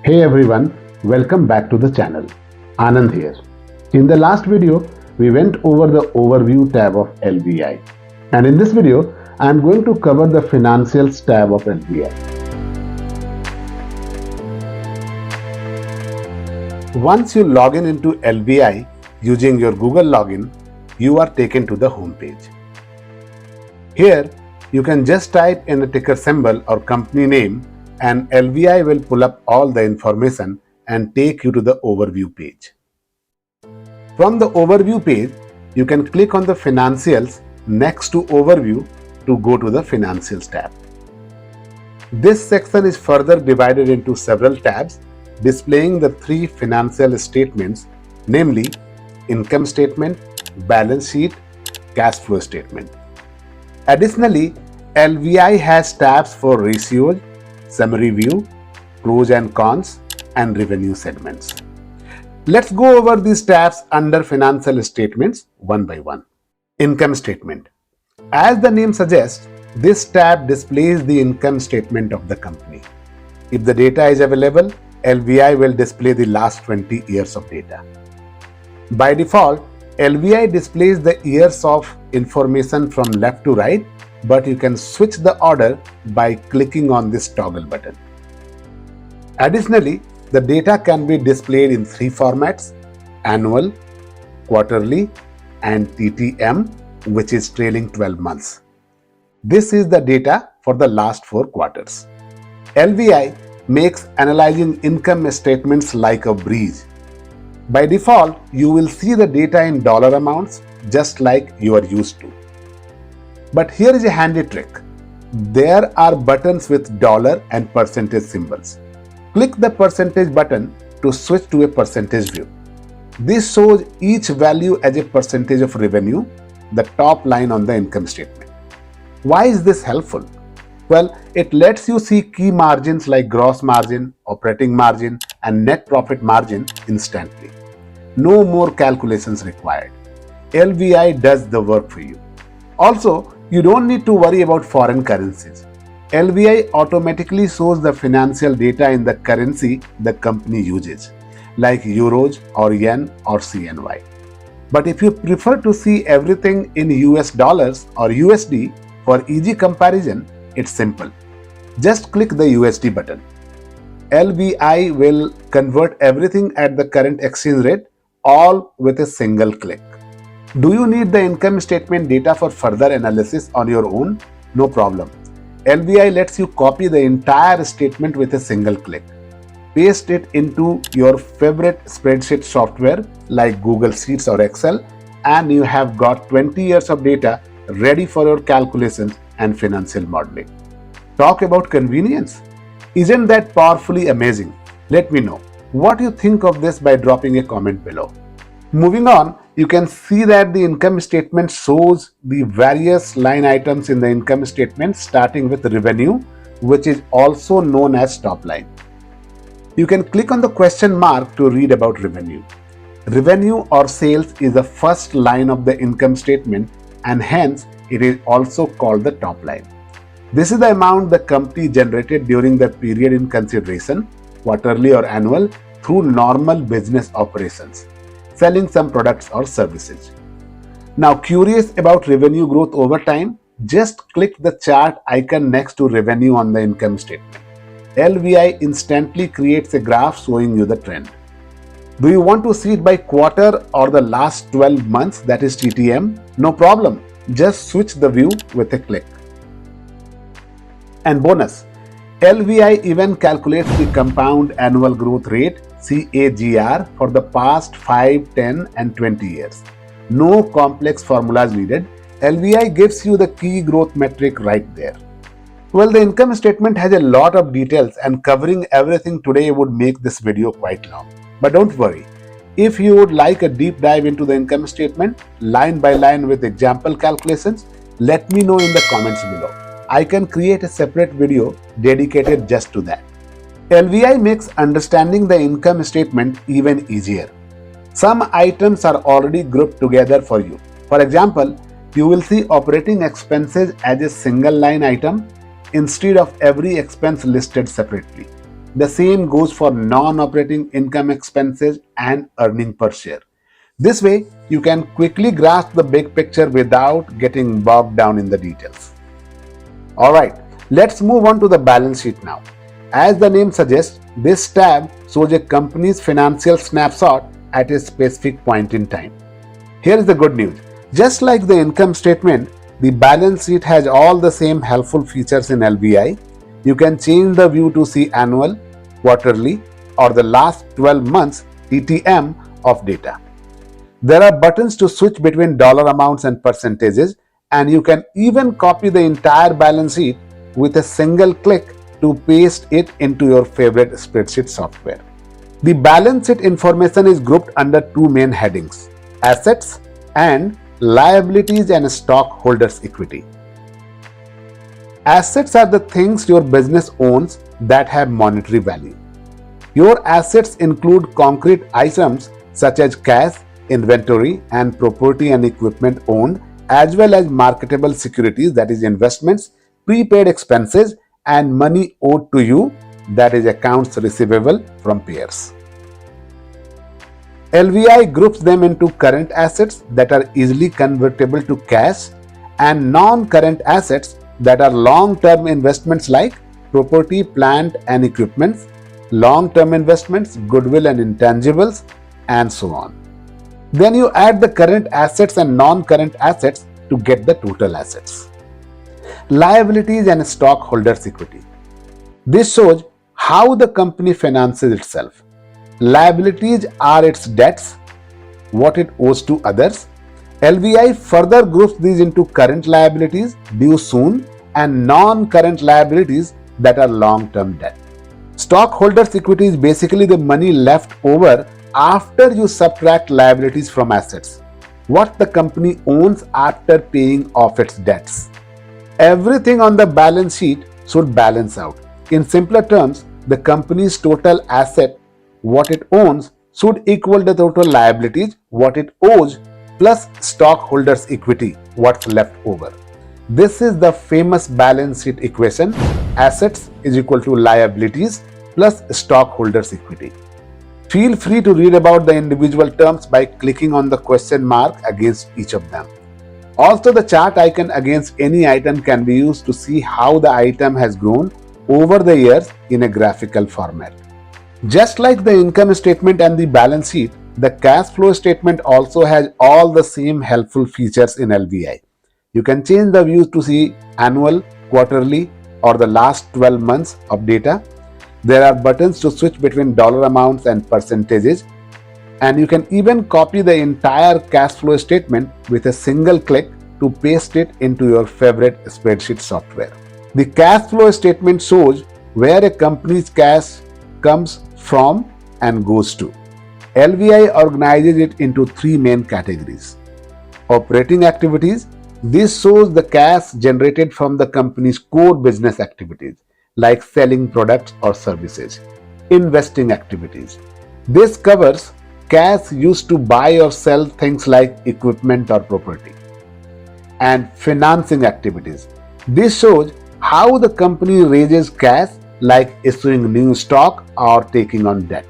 Hey everyone, welcome back to the channel. Anand here. In the last video, we went over the Overview tab of LVI. And in this video, I am going to cover the Financials tab of LVI. Once you log in into LVI using your Google login, you are taken to the home page. Here, you can just type in a ticker symbol or company name and LVI will pull up all the information and take you to the overview page. From the overview page, you can click on the Financials next to Overview to go to the Financials tab. This section is further divided into several tabs displaying the three financial statements, namely income statement, balance sheet, cash flow statement. Additionally, LVI has tabs for ratios, summary view, pros and cons, and revenue segments. Let's go over these tabs under financial statements one by one. Income statement. As the name suggests, this tab displays the income statement of the company. If the data is available, LVI will display the last 20 years of data. By default, LVI displays the years of information from left to right, but you can switch the order by clicking on this toggle button. Additionally, the data can be displayed in three formats: annual, quarterly, and TTM, which is trailing 12 months. This is the data for the last 4 quarters. LVI makes analyzing income statements like a breeze. By default, you will see the data in dollar amounts just like you are used to. But here is a handy trick. There are buttons with dollar and percentage symbols. Click the percentage button to switch to a percentage view. This shows each value as a percentage of revenue, the top line on the income statement. Why is this helpful? Well, it lets you see key margins like gross margin, operating margin, and net profit margin instantly. No more calculations required. LVI does the work for you. Also, you don't need to worry about foreign currencies. LVI automatically shows the financial data in the currency the company uses, like euros or yen or CNY. But if you prefer to see everything in US dollars or USD for easy comparison, it's simple. Just click the USD button. LVI will convert everything at the current exchange rate, all with a single click. Do you need the income statement data for further analysis on your own? No problem. LVI lets you copy the entire statement with a single click. Paste it into your favorite spreadsheet software like Google Sheets or Excel, and you have got 20 years of data ready for your calculations and financial modeling. Talk about convenience. Isn't that powerfully amazing? Let me know what you think of this by dropping a comment below. Moving on, you can see that the income statement shows the various line items in the income statement starting with revenue, which is also known as top line. You can click on the question mark to read about revenue. Revenue or sales is the first line of the income statement, and hence it is also called the top line. This is the amount the company generated during the period in consideration, quarterly or annual, through normal business operations, selling some products or services. Now, curious about revenue growth over time? Just click the chart icon next to revenue on the income statement. LVI instantly creates a graph showing you the trend. Do you want to see it by quarter or the last 12 months, that is TTM? No problem. Just switch the view with a click. And bonus, LVI even calculates the compound annual growth rate CAGR for the past 5, 10 and 20 years. No complex formulas needed. LVI gives you the key growth metric right there. Well, the income statement has a lot of details, and covering everything today would make this video quite long. But don't worry. If you would like a deep dive into the income statement, line by line with example calculations, let me know in the comments below. I can create a separate video dedicated just to that. LVI makes understanding the income statement even easier. Some items are already grouped together for you. For example, you will see operating expenses as a single line item instead of every expense listed separately. The same goes for non-operating income expenses and earning per share. This way, you can quickly grasp the big picture without getting bogged down in the details. Alright, let's move on to the balance sheet now. As the name suggests, this tab shows a company's financial snapshot at a specific point in time. Here is the good news. Just like the income statement, the balance sheet has all the same helpful features in LVI. You can change the view to see annual, quarterly, or the last 12 months TTM of data. There are buttons to switch between dollar amounts and percentages, and you can even copy the entire balance sheet with a single click to paste it into your favorite spreadsheet software. The balance sheet information is grouped under two main headings: assets and liabilities and stockholders' equity. Assets are the things your business owns that have monetary value. Your assets include concrete items such as cash, inventory, and property and equipment owned, as well as marketable securities, that is investments, prepaid expenses, and money owed to you, that is accounts receivable from payers. LVI groups them into current assets that are easily convertible to cash and non-current assets that are long-term investments like property, plant and equipment, long-term investments, goodwill and intangibles, and so on. Then you add the current assets and non-current assets to get the total assets. Liabilities and stockholders' equity. This shows how the company finances itself. Liabilities are its debts, what it owes to others. LVI further groups these into current liabilities, due soon, and non-current liabilities that are long-term debt. Stockholders' equity is basically the money left over after you subtract liabilities from assets, what the company owns after paying off its debts. Everything on the balance sheet should balance out. In simpler terms, the company's total asset, what it owns, should equal the total liabilities, what it owes, plus stockholders' equity, what's left over. This is the famous balance sheet equation: assets is equal to liabilities plus stockholders' equity. Feel free to read about the individual terms by clicking on the question mark against each of them. Also, the chart icon against any item can be used to see how the item has grown over the years in a graphical format. Just like the income statement and the balance sheet, the cash flow statement also has all the same helpful features in LVI. You can change the views to see annual, quarterly, or the last 12 months of data. There are buttons to switch between dollar amounts and percentages, and you can even copy the entire cash flow statement with a single click to paste it into your favorite spreadsheet software. The cash flow statement shows where a company's cash comes from and goes to. LVI organizes it into three main categories. Operating activities. This shows the cash generated from the company's core business activities like selling products or services. Investing activities. This covers cash used to buy or sell things like equipment or property. And financing activities. This shows how the company raises cash like issuing new stock or taking on debt.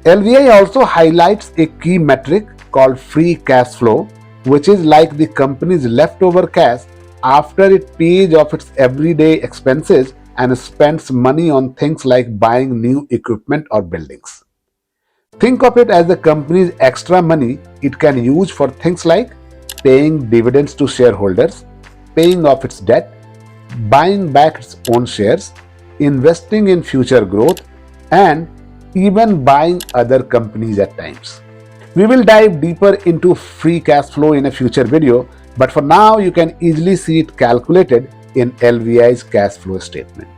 LVI also highlights a key metric called free cash flow, which is like the company's leftover cash after it pays off its everyday expenses and spends money on things like buying new equipment or buildings. Think of it as the company's extra money it can use for things like paying dividends to shareholders, paying off its debt, buying back its own shares, investing in future growth, and even buying other companies at times. We will dive deeper into free cash flow in a future video, but for now you can easily see it calculated in LVI's cash flow statement.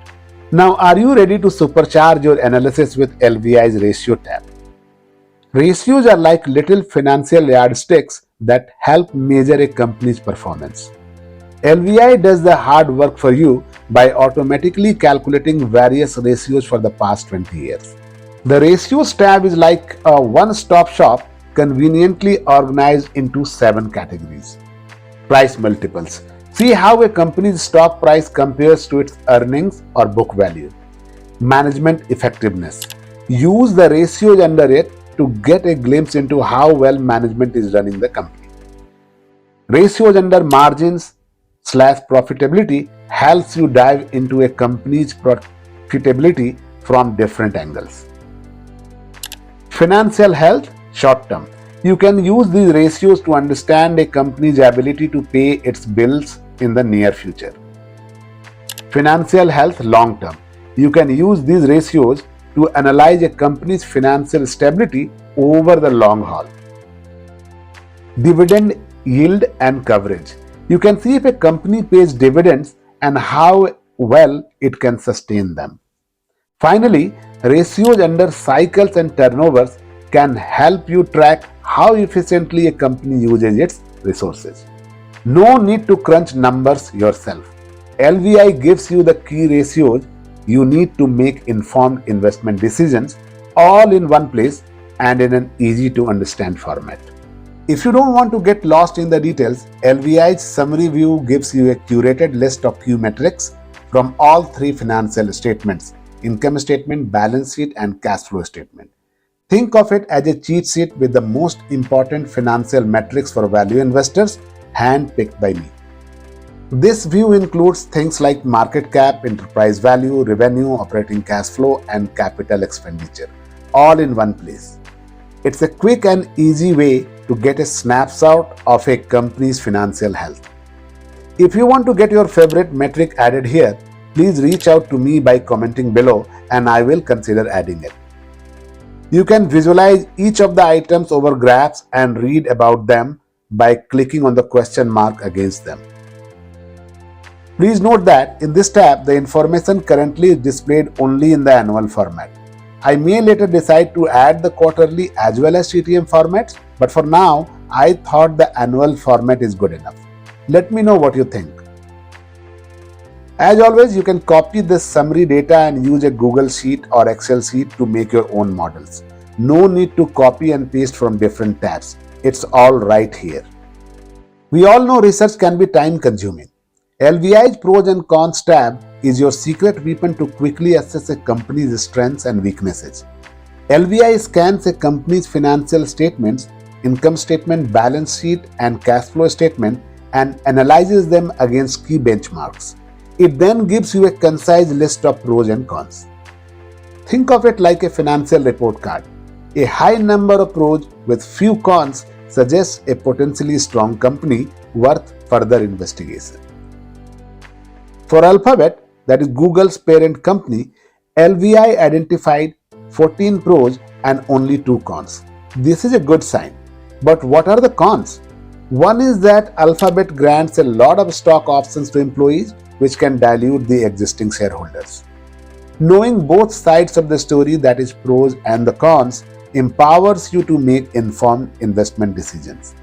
Now, are you ready to supercharge your analysis with LVI's ratio tab? Ratios are like little financial yardsticks that help measure a company's performance. LVI does the hard work for you by automatically calculating various ratios for the past 20 years. The ratios tab is like a one-stop shop conveniently organized into 7 categories. Price multiples. See how a company's stock price compares to its earnings or book value. Management effectiveness. Use the ratios under it to get a glimpse into how well management is running the company. Ratios under margins/profitability helps you dive into a company's profitability from different angles. Financial health short term. You can use these ratios to understand a company's ability to pay its bills in the near future. Financial health long term. You can use these ratios to analyze a company's financial stability over the long haul. Dividend yield and coverage. You can see if a company pays dividends and how well it can sustain them. Finally, ratios under cycles and turnovers can help you track how efficiently a company uses its resources. No need to crunch numbers yourself. LVI gives you the key ratios you need to make informed investment decisions all in one place and in an easy to understand format. If you don't want to get lost in the details, LVI's summary view gives you a curated list of key metrics from all three financial statements: income statement, balance sheet, and cash flow statement. Think of it as a cheat sheet with the most important financial metrics for value investors, hand-picked by me. This view includes things like market cap, enterprise value, revenue, operating cash flow, and capital expenditure, all in one place. It's a quick and easy way to get a snapshot of a company's financial health. If you want to get your favorite metric added here, please reach out to me by commenting below and I will consider adding it. You can visualize each of the items over graphs and read about them by clicking on the question mark against them. Please note that in this tab, the information currently is displayed only in the annual format. I may later decide to add the quarterly as well as TTM formats, but for now, I thought the annual format is good enough. Let me know what you think. As always, you can copy this summary data and use a Google Sheet or Excel sheet to make your own models. No need to copy and paste from different tabs. It's all right here. We all know research can be time consuming. LVI's pros and cons tab is your secret weapon to quickly assess a company's strengths and weaknesses. LVI scans a company's financial statements, income statement, balance sheet, and cash flow statement and analyzes them against key benchmarks. It then gives you a concise list of pros and cons. Think of it like a financial report card. A high number of pros with few cons suggests a potentially strong company worth further investigation. For Alphabet, that is Google's parent company, LVI identified 14 pros and only 2 cons. This is a good sign. But what are the cons? One is that Alphabet grants a lot of stock options to employees, which can dilute the existing shareholders. Knowing both sides of the story, that is pros and the cons, empowers you to make informed investment decisions.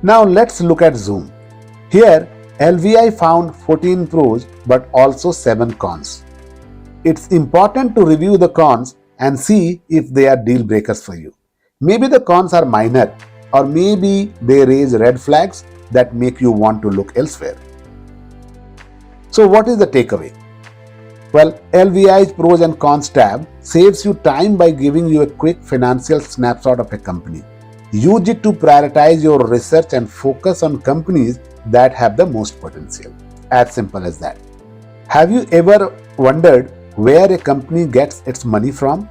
Now let's look at Zoom. Here, LVI found 14 pros but also 7 cons. It's important to review the cons and see if they are deal breakers for you. Maybe the cons are minor, or maybe they raise red flags that make you want to look elsewhere. So what is the takeaway? Well, LVI's pros and cons tab saves you time by giving you a quick financial snapshot of a company. Use it to prioritize your research and focus on companies that have the most potential. As simple as that. Have you ever wondered where a company gets its money from?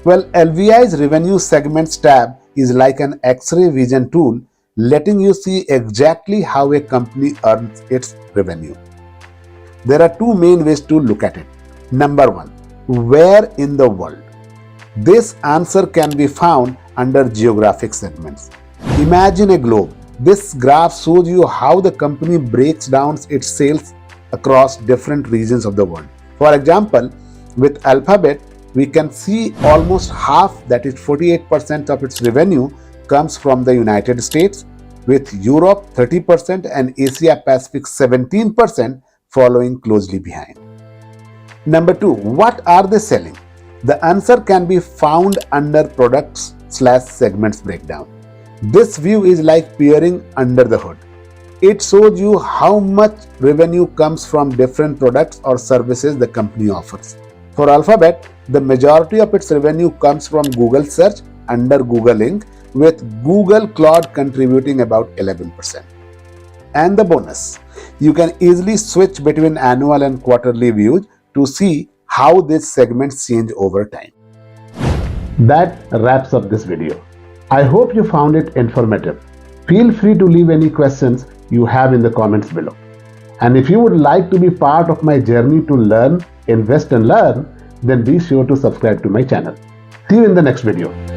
Well, LVI's revenue segments tab is like an X-ray vision tool, letting you see exactly how a company earns its revenue. There are 2 main ways to look at it. Number 1, where in the world? This answer can be found under geographic segments. Imagine a globe. This graph shows you how the company breaks down its sales across different regions of the world. For example, with Alphabet, we can see almost half, that is 48% of its revenue, comes from the United States, with Europe 30% and Asia Pacific 17% following closely behind. Number 2, what are they selling? The answer can be found under products/segments breakdown. This view is like peering under the hood. It shows you how much revenue comes from different products or services the company offers. For Alphabet, the majority of its revenue comes from Google search under Google Inc., with Google Cloud contributing about 11%. And the bonus, you can easily switch between annual and quarterly views to see how these segments change over time. That wraps up this video. I hope you found it informative. Feel free to leave any questions you have in the comments below. And if you would like to be part of my journey to learn, invest and learn, then be sure to subscribe to my channel. See you in the next video.